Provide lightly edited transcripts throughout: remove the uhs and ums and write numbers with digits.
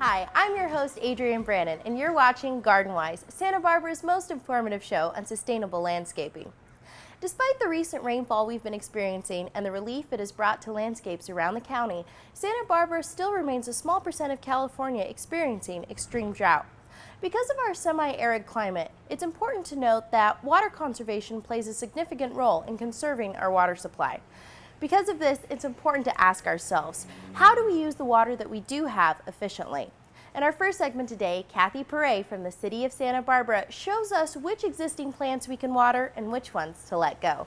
Hi, I'm your host Adrienne Brannon, and you're watching GardenWise, Santa Barbara's most informative show on sustainable landscaping. Despite the recent rainfall we've been experiencing and the relief it has brought to landscapes around the county, Santa Barbara still remains a small percent of California experiencing extreme drought. Because of our semi-arid climate, it's important to note that water conservation plays a significant role in conserving our water supply. Because of this, it's important to ask ourselves, how do we use the water that we do have efficiently? In our first segment today, Kathy Perret from the City of Santa Barbara shows us which existing plants we can water and which ones to let go.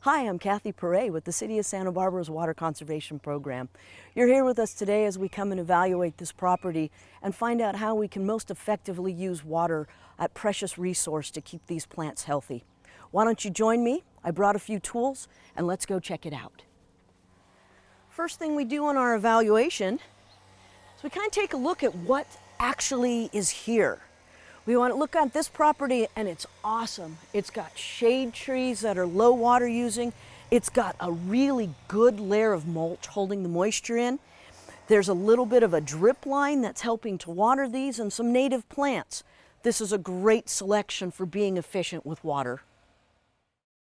Hi, I'm Kathy Perret with the City of Santa Barbara's Water Conservation Program. You're here with us today as we come and evaluate this property and find out how we can most effectively use water, a precious resource, to keep these plants healthy. Why don't you join me? I brought a few tools and let's go check it out. First thing we do on our evaluation is we kind of take a look at what actually is here. We want to look at this property and it's awesome. It's got shade trees that are low water using. It's got a really good layer of mulch holding the moisture in. There's a little bit of a drip line that's helping to water these and some native plants. This is a great selection for being efficient with water.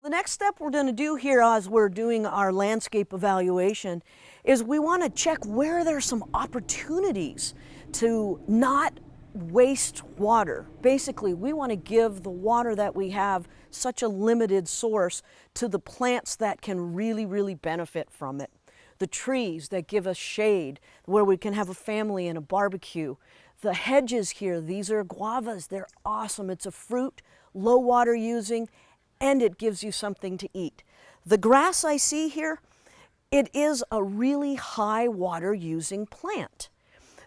The next step we're going to do here as we're doing our landscape evaluation is we want to check where there's some opportunities to not waste water. Basically, we want to give the water that we have such a limited source to the plants that can really benefit from it. The trees that give us shade, where we can have a family and a barbecue. The hedges here, these are guavas. They're awesome. It's a fruit, low water using, and it gives you something to eat. The grass I see here, it is a really high water using plant.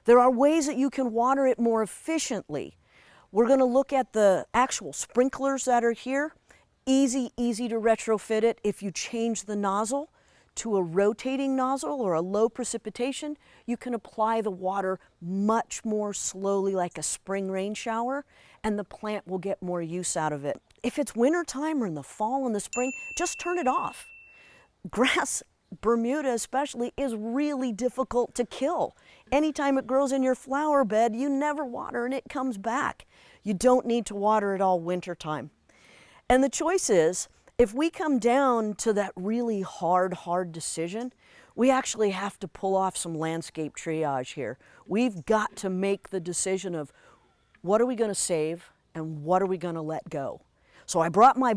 There are ways that you can water it more efficiently. We're going to look at the actual sprinklers that are here. Easy to retrofit it. If you change the nozzle to a rotating nozzle or a low precipitation, you can apply the water much more slowly like a spring rain shower, and the plant will get more use out of it. If it's winter time or in the fall and the spring, just turn it off. Grass, Bermuda especially, is really difficult to kill. Anytime it grows in your flower bed, you never water and it comes back. You don't need to water it all winter time. And the choice is, if we come down to that really hard decision, we actually have to pull off some landscape triage here. We've got to make the decision of what are we going to save and what are we going to let go. So I brought my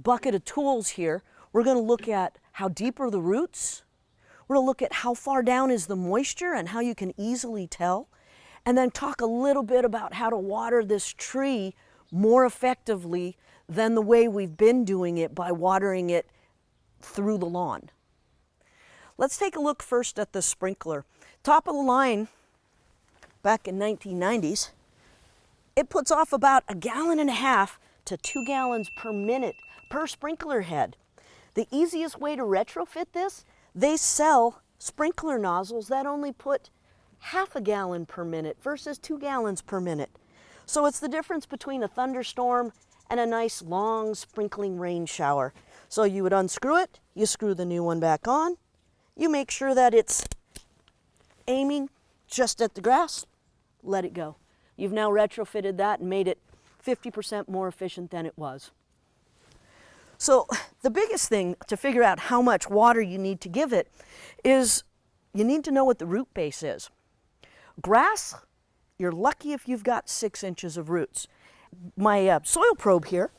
bucket of tools here. We're going to look at how deep are the roots. We're going to look at how far down is the moisture and how you can easily tell. And then talk a little bit about how to water this tree more effectively than the way we've been doing it by watering it through the lawn. Let's take a look first at the sprinkler. Top of the line, back in 1990s, it puts off about 1.5 gallons to 2 gallons per minute per sprinkler head. The easiest way to retrofit this, they sell sprinkler nozzles that only put 0.5 gallon per minute versus 2 gallons per minute. So it's the difference between a thunderstorm and a nice long sprinkling rain shower. So you would unscrew it, you screw the new one back on, you make sure that it's aiming just at the grass, let it go. You've now retrofitted that and made it 50% more efficient than it was. So the biggest thing to figure out how much water you need to give it is you need to know what the root base is. Grass, you're lucky if you've got 6 inches of roots. My soil probe here,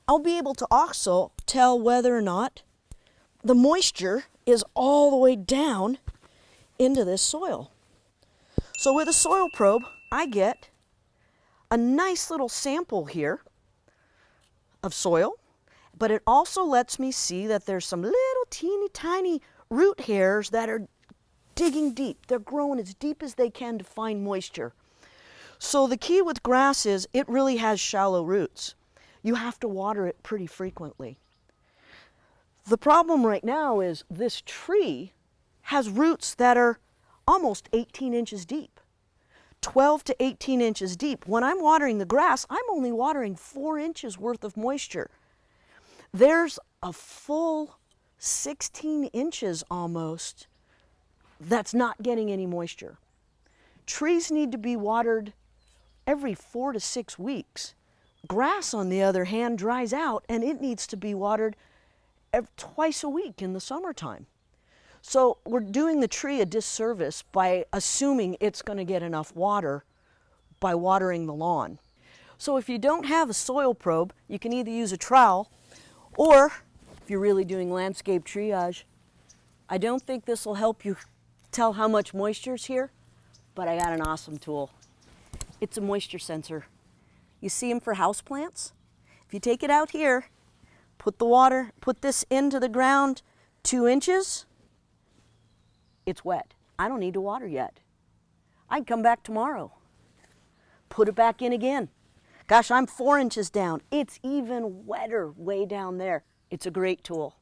I'll be able to also tell whether or not the moisture is all the way down into this soil. So with a soil probe, I get a nice little sample here of soil, but it also lets me see that there's some little teeny tiny root hairs that are digging deep. They're growing as deep as they can to find moisture. So the key with grass is it really has shallow roots. You have to water it pretty frequently. The problem right now is this tree has roots that are almost 18 inches deep. 12 to 18 inches deep. When I'm watering the grass, I'm only watering 4 inches worth of moisture. There's a full 16 inches almost that's not getting any moisture. trees need to be watered every 4 to 6 weeks. Grass, on the other hand, dries out and it needs to be watered twice a week in the summertime. So we're doing the tree a disservice by assuming it's going to get enough water by watering the lawn. So if you don't have a soil probe, you can either use a trowel, or if you're really doing landscape triage, I don't think this will help you tell how much moisture is here, but I got an awesome tool. It's a moisture sensor. You see them for houseplants? If you take it out here, put this into the ground 2 inches, it's wet. I don't need to water yet. I'd come back tomorrow. Put it back in again. Gosh, I'm 4 inches down. It's even wetter way down there. It's a great tool.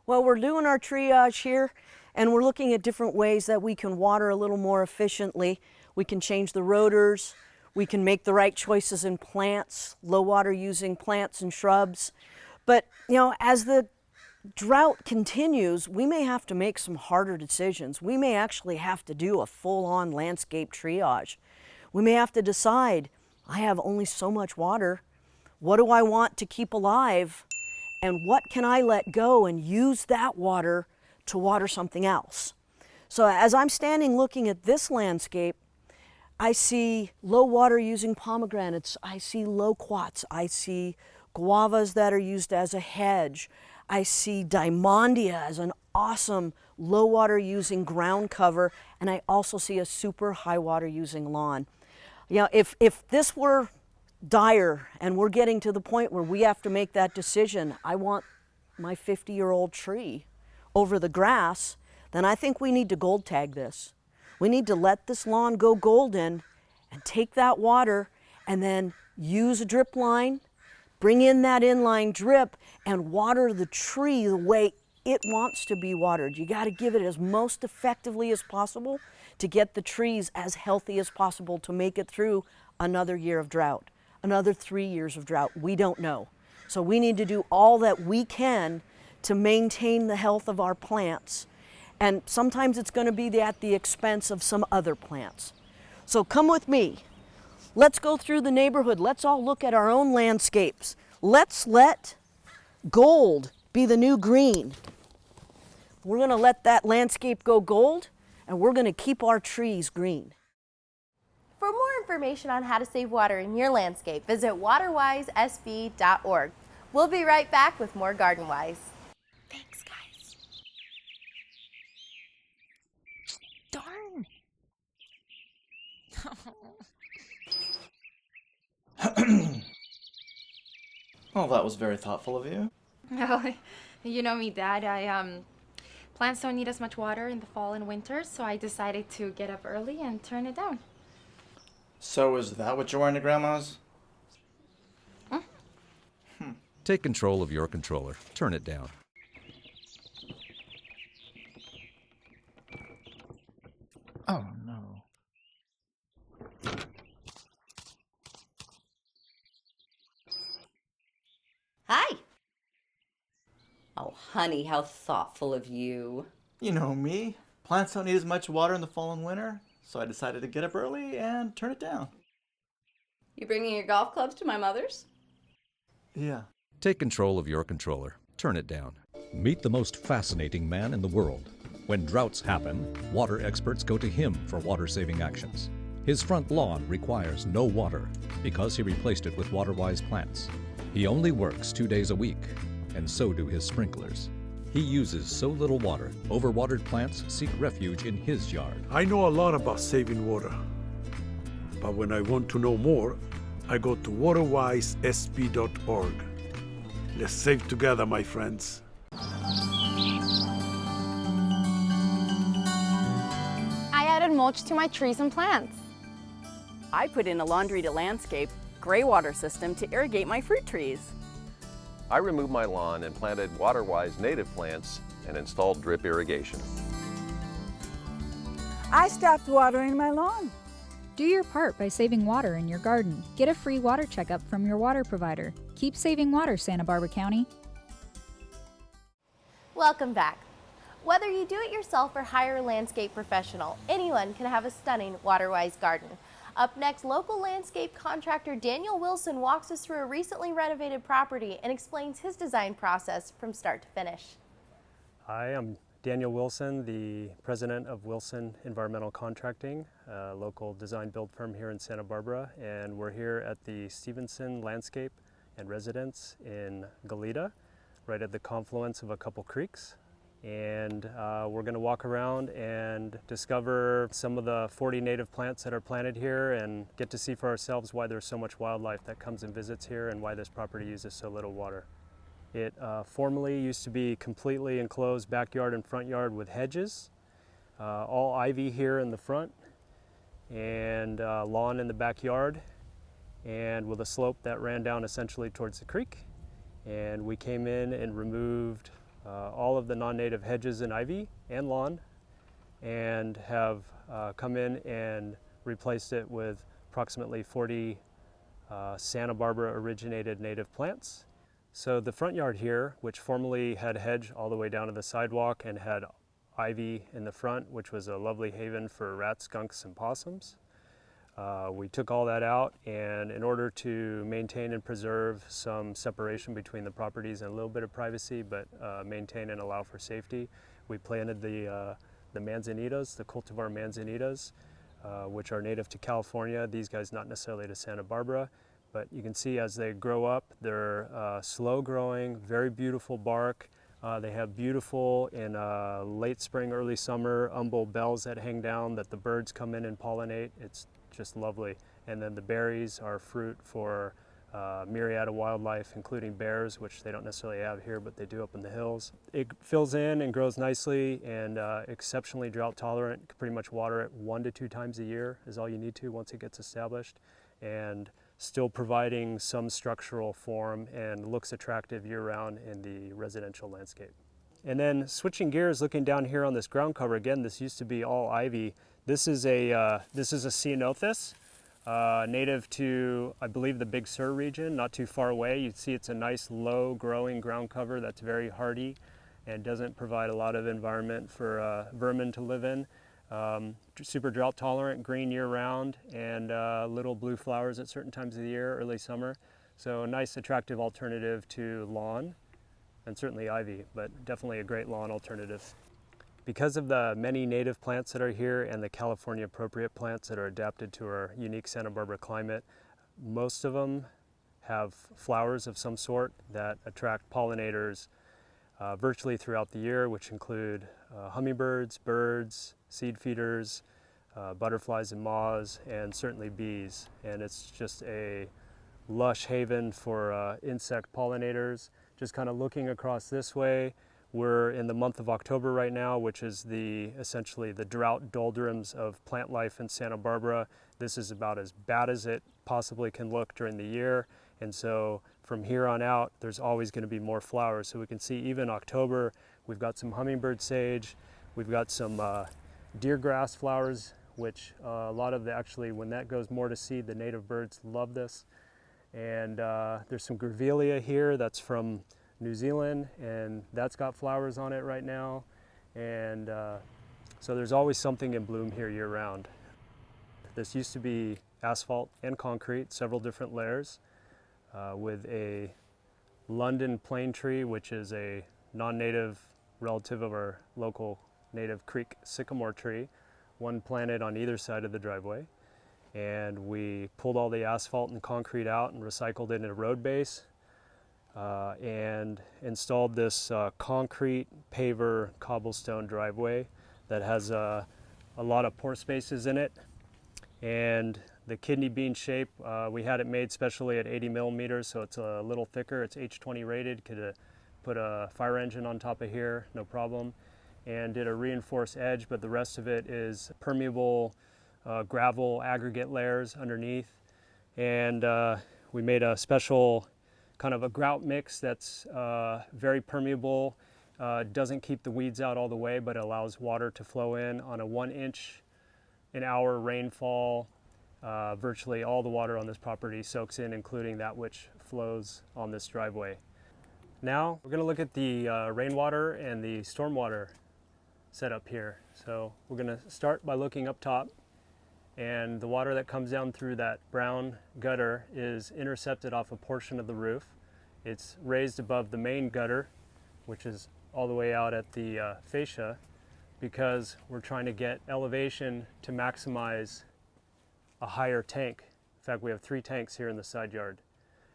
Well, we're doing our triage here, and we're looking at different ways that we can water a little more efficiently. We can change the rotors. We can make the right choices in plants, low water using plants and shrubs. But, you know, as the drought continues, we may have to make some harder decisions. We may actually have to do a full-on landscape triage. We may have to decide, I have only so much water. What do I want to keep alive? And what can I let go and use that water to water something else? So as I'm standing looking at this landscape, I see low water using pomegranates. I see loquats. I see guavas that are used as a hedge. I see diamondia as an awesome low water using ground cover. And I also see a super high water using lawn. You know, if this were dire and we're getting to the point where we have to make that decision, I want my 50-year-old tree over the grass, then I think we need to gold tag this. We need to let this lawn go golden and take that water and then use a drip line, bring in that inline drip and water the tree the way it wants to be watered. You got to give it as most effectively as possible to get the trees as healthy as possible to make it through another year of drought, another 3 years of drought. We don't know. So we need to do all that we can to maintain the health of our plants. And sometimes it's going to be at the expense of some other plants. So come with me. Let's go through the neighborhood. Let's all look at our own landscapes. Let's let gold be the new green. We're going to let that landscape go gold, and we're going to keep our trees green. For more information on how to save water in your landscape, visit waterwisesb.org. We'll be right back with more Garden Wise. Thanks, guys. Darn. Well, that was very thoughtful of you. Well, you know me, Dad. Plants don't need as much water in the fall and winter, so I decided to get up early and turn it down. So is that what you're wearing to Grandma's? Take control of your controller. Turn it down. Oh, no. Hi. Oh, honey, how thoughtful of you. You know me. Plants don't need as much water in the fall and winter, so I decided to get up early and turn it down. You bringing your golf clubs to my mother's? Yeah. Take control of your controller. Turn it down. Meet the most fascinating man in the world. When droughts happen, water experts go to him for water-saving actions. His front lawn requires no water because he replaced it with water-wise plants. He only works 2 days a week, and so do his sprinklers. He uses so little water, overwatered plants seek refuge in his yard. I know a lot about saving water, but when I want to know more, I go to waterwisesb.org. Let's save together, my friends. I added mulch to my trees and plants. I put in a laundry to landscape gray water system to irrigate my fruit trees. I removed my lawn and planted water-wise native plants and installed drip irrigation. I stopped watering my lawn. Do your part by saving water in your garden. Get a free water checkup from your water provider. Keep saving water, Santa Barbara County. Welcome back. Whether you do it yourself or hire a landscape professional, anyone can have a stunning water-wise garden. Up next, local landscape contractor Daniel Wilson walks us through a recently renovated property and explains his design process from start to finish. Hi, I'm Daniel Wilson, the president of Wilson Environmental Contracting, a local design build firm here in Santa Barbara, and we're here at the Stevenson Landscape and Residence in Goleta, right at the confluence of a couple creeks. And we're going to walk around and discover some of the 40 native plants that are planted here and get to see for ourselves why there's so much wildlife that comes and visits here and why this property uses so little water. It formerly used to be completely enclosed backyard and front yard with hedges, all ivy here in the front and lawn in the backyard, and with a slope that ran down essentially towards the creek. And we came in and removed all of the non-native hedges and ivy and lawn, and have come in and replaced it with approximately 40 Santa Barbara originated native plants. So the front yard here, which formerly had hedge all the way down to the sidewalk and had ivy in the front, which was a lovely haven for rats, skunks, and possums, we took all that out, and in order to maintain and preserve some separation between the properties and a little bit of privacy, but maintain and allow for safety, we planted the manzanitas, the cultivar manzanitas, which are native to California. These guys not necessarily to Santa Barbara, but you can see as they grow up, they're slow growing, very beautiful bark. They have beautiful, in late spring, early summer, umbel bells that hang down that the birds come in and pollinate. It's just lovely. And then the berries are fruit for myriad of wildlife, including bears, which they don't necessarily have here, but they do up in the hills. It fills in and grows nicely and exceptionally drought tolerant. You can pretty much water it 1 to 2 times a year is all you need to once it gets established, and still providing some structural form and looks attractive year-round in the residential landscape. And then switching gears, looking down here on this ground cover, again, this used to be all ivy. This is a ceanothus, native to, I believe, the Big Sur region, not too far away. You see it's a nice low growing ground cover that's very hardy and doesn't provide a lot of environment for vermin to live in. Super drought tolerant, green year round, and little blue flowers at certain times of the year, early summer. So a nice attractive alternative to lawn, and certainly ivy, but definitely a great lawn alternative. Because of the many native plants that are here and the California appropriate plants that are adapted to our unique Santa Barbara climate, most of them have flowers of some sort that attract pollinators virtually throughout the year, which include hummingbirds, birds, seed feeders, butterflies and moths, and certainly bees. And it's just a lush haven for insect pollinators. Just kind of looking across this way, we're in the month of October right now, which is essentially the drought doldrums of plant life in Santa Barbara. This is about as bad as it possibly can look during the year. And so from here on out, there's always going to be more flowers. So we can see even October, we've got some hummingbird sage, we've got some deer grass flowers, which a lot of actually, when that goes more to seed, the native birds love this. And there's some grevillea here that's from New Zealand, and that's got flowers on it right now. And so there's always something in bloom here year round. This used to be asphalt and concrete, several different layers, with a London plane tree, which is a non-native relative of our local native creek sycamore tree, one planted on either side of the driveway. And we pulled all the asphalt and concrete out and recycled it in a road base, and installed this concrete paver cobblestone driveway that has a lot of pore spaces in it. And the kidney bean shape, we had it made specially at 80 millimeters, so it's a little thicker. It's H20 rated, could put a fire engine on top of here, no problem. And did a reinforced edge, but the rest of it is permeable gravel aggregate layers underneath. And we made a special kind of a grout mix that's very permeable, doesn't keep the weeds out all the way, but allows water to flow in on a 1 inch an hour rainfall. Virtually all the water on this property soaks in, including that which flows on this driveway. Now we're going to look at the rainwater and the stormwater set up here. So we're going to start by looking up top, and the water that comes down through that brown gutter is intercepted off a portion of the roof. It's raised above the main gutter, which is all the way out at the fascia, because we're trying to get elevation to maximize a higher tank. In fact, we have 3 tanks here in the side yard.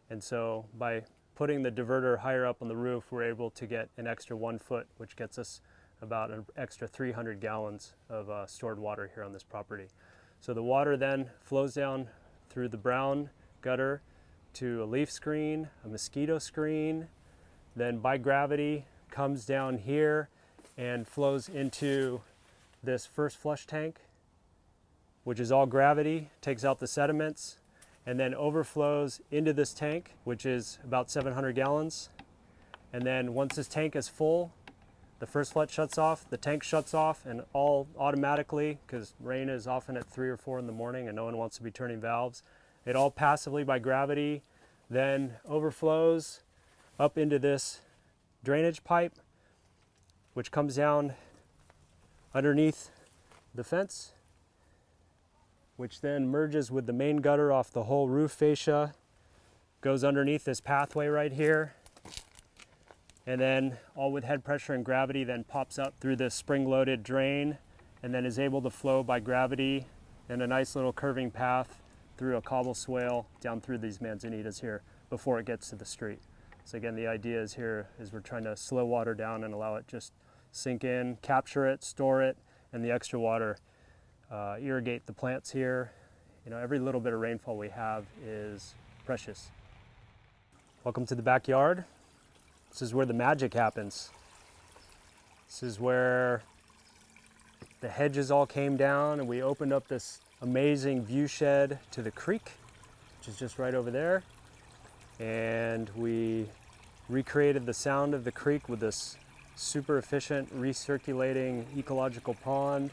And so by putting the diverter higher up on the roof, we're able to get an extra 1 foot, which gets us about an extra 300 gallons of stored water here on this property. So the water then flows down through the brown gutter to a leaf screen, a mosquito screen, then by gravity comes down here and flows into this first flush tank, which is all gravity, takes out the sediments, and then overflows into this tank, which is about 700 gallons. And then once this tank is full, the first flush shuts off, the tank shuts off, and all automatically, because rain is often at 3 or 4 in the morning and no one wants to be turning valves, it all passively by gravity then overflows up into this drainage pipe, which comes down underneath the fence, which then merges with the main gutter off the whole roof fascia, goes underneath this pathway right here, and then all with head pressure and gravity then pops up through this spring-loaded drain, and then is able to flow by gravity in a nice little curving path through a cobble swale down through these manzanitas here before it gets to the street. So again, the idea is here is we're trying to slow water down and allow it just sink in, capture it, store it, and the extra water irrigate the plants here. You know, every little bit of rainfall we have is precious. Welcome to the backyard. This is where the magic happens. This is where the hedges all came down and we opened up this amazing view shed to the creek, which is just right over there. And we recreated the sound of the creek with this super efficient recirculating ecological pond,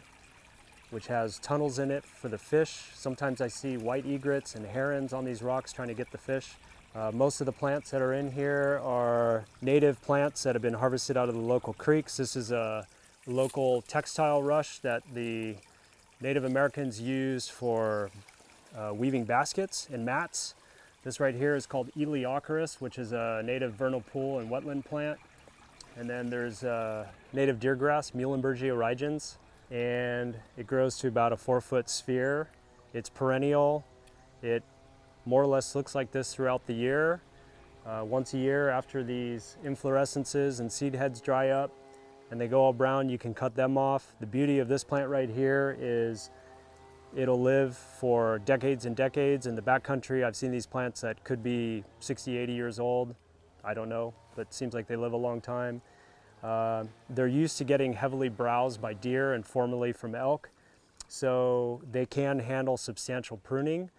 which has tunnels in it for the fish. Sometimes I see white egrets and herons on these rocks trying to get the fish. Most of the plants that are in here are native plants that have been harvested out of the local creeks. This is a local textile rush that the Native Americans used for weaving baskets and mats. This right here is called Eleocharis, which is a native vernal pool and wetland plant. And then there's native deergrass, Muhlenbergia origens, and it grows to about a 4-foot sphere. It's perennial. It more or less looks like this throughout the year. Once a year after these inflorescences and seed heads dry up and they go all brown, you can cut them off. The beauty of this plant right here is it'll live for decades and decades. In the backcountry, I've seen these plants that could be 60, 80 years old. I don't know, but it seems like they live a long time. They're used to getting heavily browsed by deer and formerly from elk, so they can handle substantial pruning.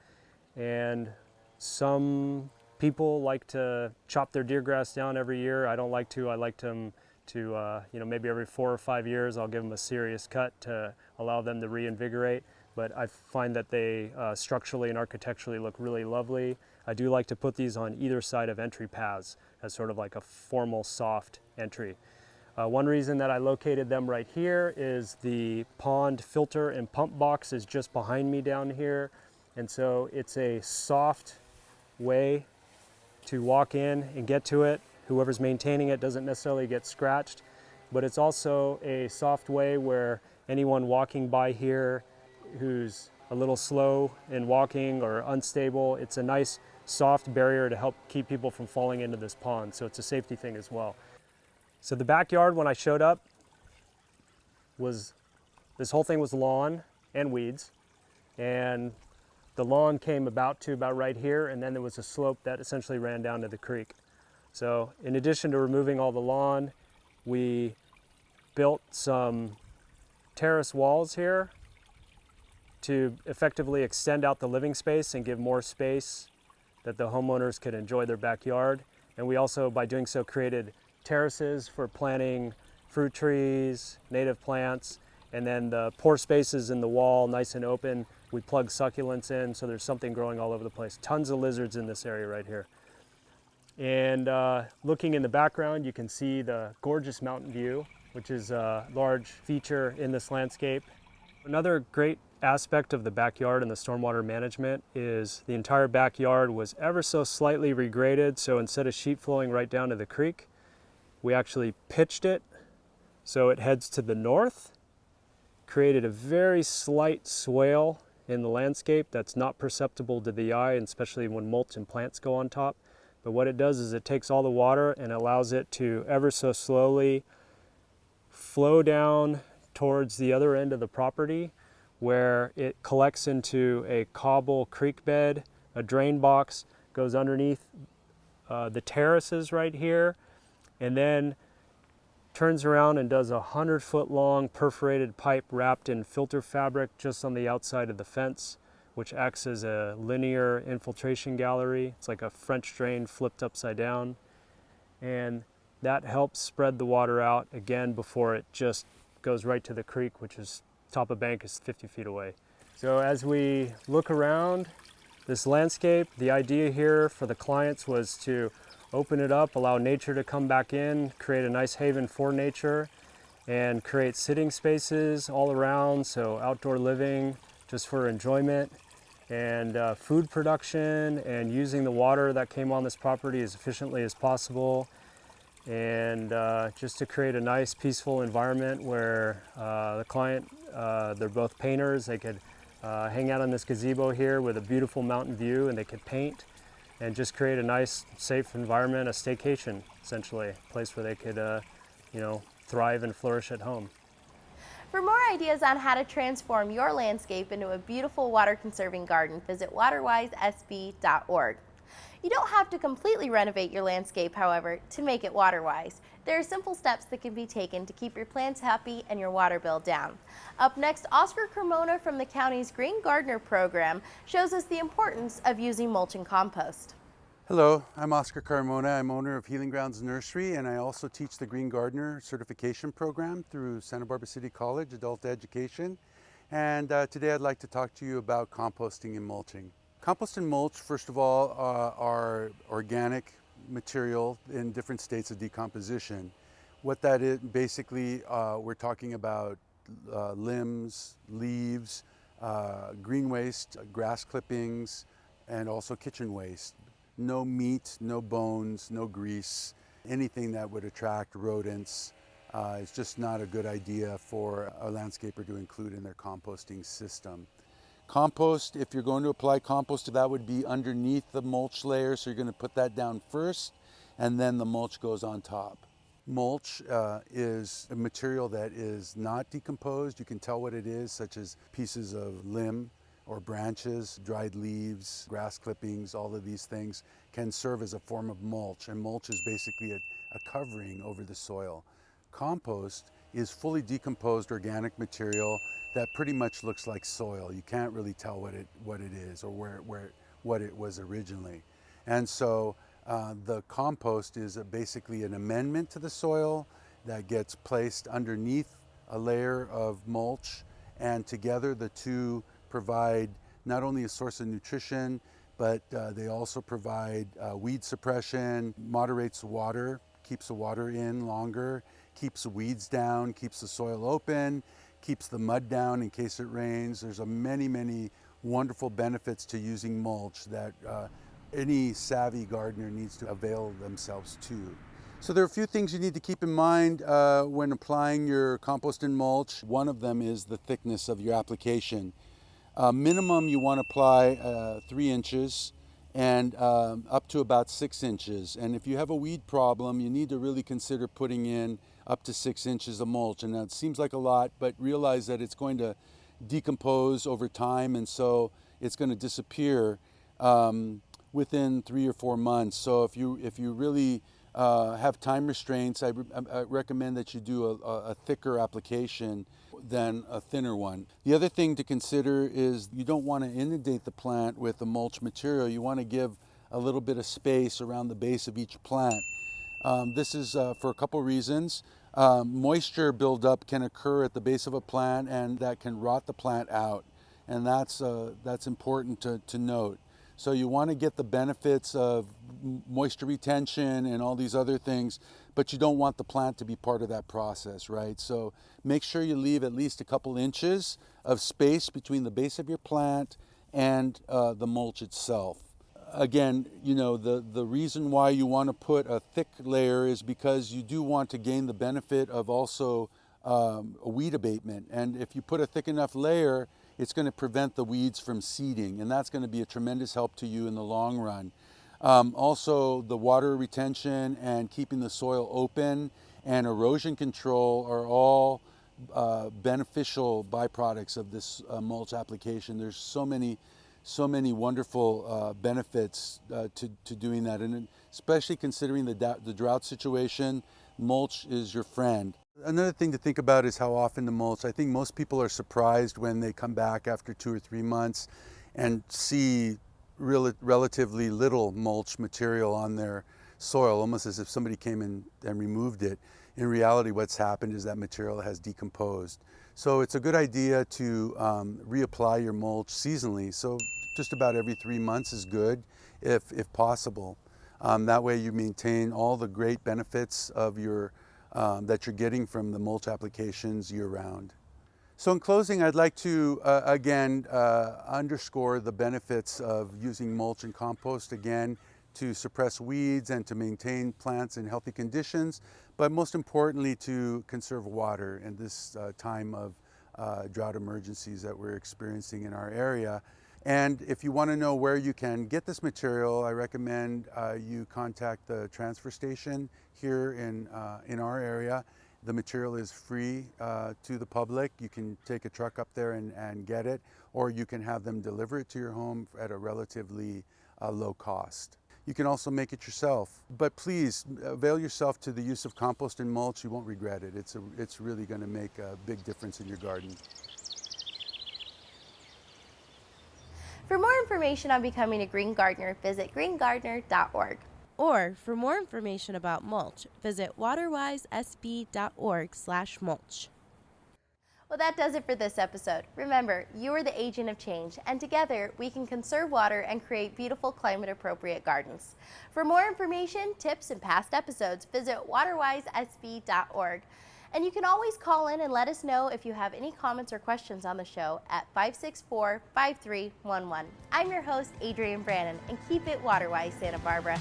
And some people like to chop their deergrass down every year. I don't like to. I like them to, maybe every 4 or 5 years, I'll give them a serious cut to allow them to reinvigorate. But I find that they structurally and architecturally look really lovely. I do like to put these on either side of entry paths as sort of like a formal soft entry. One reason that I located them right here is the pond filter and pump box is just behind me down here. And so it's a soft way to walk in and get to it. Whoever's maintaining it doesn't necessarily get scratched, but it's also a soft way where anyone walking by here who's a little slow in walking or unstable, it's a nice soft barrier to help keep people from falling into this pond. So it's a safety thing as well. So the backyard, when I showed up, this whole thing was lawn and weeds. And the lawn came about right here, and then there was a slope that essentially ran down to the creek. So in addition to removing all the lawn, we built some terrace walls here to effectively extend out the living space and give more space that the homeowners could enjoy their backyard. And we also, by doing so, created terraces for planting fruit trees, native plants, and then the pore spaces in the wall, nice and open. We plug succulents in, so there's something growing all over the place. Tons of lizards in this area right here. And looking in the background, you can see the gorgeous mountain view which is a large feature in this landscape. Another great aspect of the backyard and the stormwater management is the entire backyard was ever so slightly regraded. So instead of sheet flowing right down to the creek, we actually pitched it so it heads to the north, created a very slight swale in the landscape that's not perceptible to the eye, and especially when mulch and plants go on top. But what it does is it takes all the water and allows it to ever so slowly flow down towards the other end of the property, where it collects into a cobble creek bed, a drain box, goes underneath the terraces right here, and then turns around and does a 100-foot long perforated pipe wrapped in filter fabric just on the outside of the fence, which acts as a linear infiltration gallery. It's like a French drain flipped upside down. And that helps spread the water out again before it just goes right to the creek, which is top of bank is 50 feet away. So as we look around this landscape, the idea here for the clients was to open it up, allow nature to come back in, create a nice haven for nature, and create sitting spaces all around, so outdoor living just for enjoyment, and food production, and using the water that came on this property as efficiently as possible, and just to create a nice peaceful environment where the client, they're both painters, they could hang out on this gazebo here with a beautiful mountain view, and they could paint and just create a nice, safe environment, a staycation, essentially, a place where they could, thrive and flourish at home. For more ideas on how to transform your landscape into a beautiful water-conserving garden, visit waterwisesb.org. You don't have to completely renovate your landscape, however, to make it water-wise. There are simple steps that can be taken to keep your plants happy and your water bill down. Up next, Oscar Carmona from the county's Green Gardener program shows us the importance of using mulch and compost. Hello, I'm Oscar Carmona. I'm owner of Healing Grounds Nursery, and I also teach the Green Gardener certification program through Santa Barbara City College, Adult Education. And today I'd like to talk to you about composting and mulching. Compost and mulch, first of all, are organic material in different states of decomposition. What that is, basically, we're talking about limbs, leaves, green waste, grass clippings, and also kitchen waste. No meat, no bones, no grease, anything that would attract rodents. It's just not a good idea for a landscaper to include in their composting system. Compost, if you're going to apply compost, that would be underneath the mulch layer, so you're going to put that down first, and then the mulch goes on top. Mulch is a material that is not decomposed. You can tell what it is, such as pieces of limb or branches, dried leaves, grass clippings. All of these things can serve as a form of mulch, and mulch is basically a covering over the soil. Compost is fully decomposed organic material that pretty much looks like soil. You can't really tell what it is or what it was originally. And so the compost is basically an amendment to the soil that gets placed underneath a layer of mulch, and together the two provide not only a source of nutrition, but they also provide weed suppression, moderates the water, keeps the water in longer, keeps the weeds down, keeps the soil open, keeps the mud down in case it rains. There's many wonderful benefits to using mulch that any savvy gardener needs to avail themselves to. So there are a few things you need to keep in mind when applying your compost and mulch. One of them is the thickness of your application. Minimum you want to apply 3 inches and up to about 6 inches. And if you have a weed problem, you need to really consider putting in up to 6 inches of mulch. And that seems like a lot, but realize that it's going to decompose over time, and so it's going to disappear within 3 or 4 months. So if you really have time restraints, I recommend that you do a thicker application than a thinner one. The other thing to consider is you don't want to inundate the plant with the mulch material. You want to give a little bit of space around the base of each plant. This is for a couple reasons. Moisture buildup can occur at the base of a plant, and that can rot the plant out, and that's important to note. So you want to get the benefits of moisture retention and all these other things, but you don't want the plant to be part of that process, right? So make sure you leave at least a couple inches of space between the base of your plant and the mulch itself. Again, you know, the reason why you want to put a thick layer is because you do want to gain the benefit of also a weed abatement. And if you put a thick enough layer, it's going to prevent the weeds from seeding, and that's going to be a tremendous help to you in the long run. Also, the water retention and keeping the soil open and erosion control are all beneficial byproducts of this mulch application. There's so many wonderful benefits to doing that, and especially considering the drought situation, mulch is your friend. Another thing to think about is how often to mulch. I think most people are surprised when they come back after 2 or 3 months and see relatively little mulch material on their soil, almost as if somebody came in and removed it. In reality, what's happened is that material has decomposed. So it's a good idea to reapply your mulch seasonally. So just about every 3 months is good if possible. That way you maintain all the great benefits of your that you're getting from the mulch applications year-round. So in closing, I'd like to again underscore the benefits of using mulch and compost, again, to suppress weeds and to maintain plants in healthy conditions, but most importantly to conserve water in this time of drought emergencies that we're experiencing in our area. And if you want to know where you can get this material, I recommend you contact the transfer station here in our area. The material is free to the public. You can take a truck up there and get it, or you can have them deliver it to your home at a relatively low cost. You can also make it yourself, but please avail yourself to the use of compost and mulch. You won't regret it. It's really going to make a big difference in your garden. For more information on becoming a green gardener, visit greengardener.org. Or for more information about mulch, visit waterwisesb.org/mulch. Well, that does it for this episode. Remember, you are the agent of change, and together we can conserve water and create beautiful climate-appropriate gardens. For more information, tips, and past episodes, visit waterwisesb.org. And you can always call in and let us know if you have any comments or questions on the show at 564-5311. I'm your host, Adrienne Brannon, and keep it water-wise, Santa Barbara.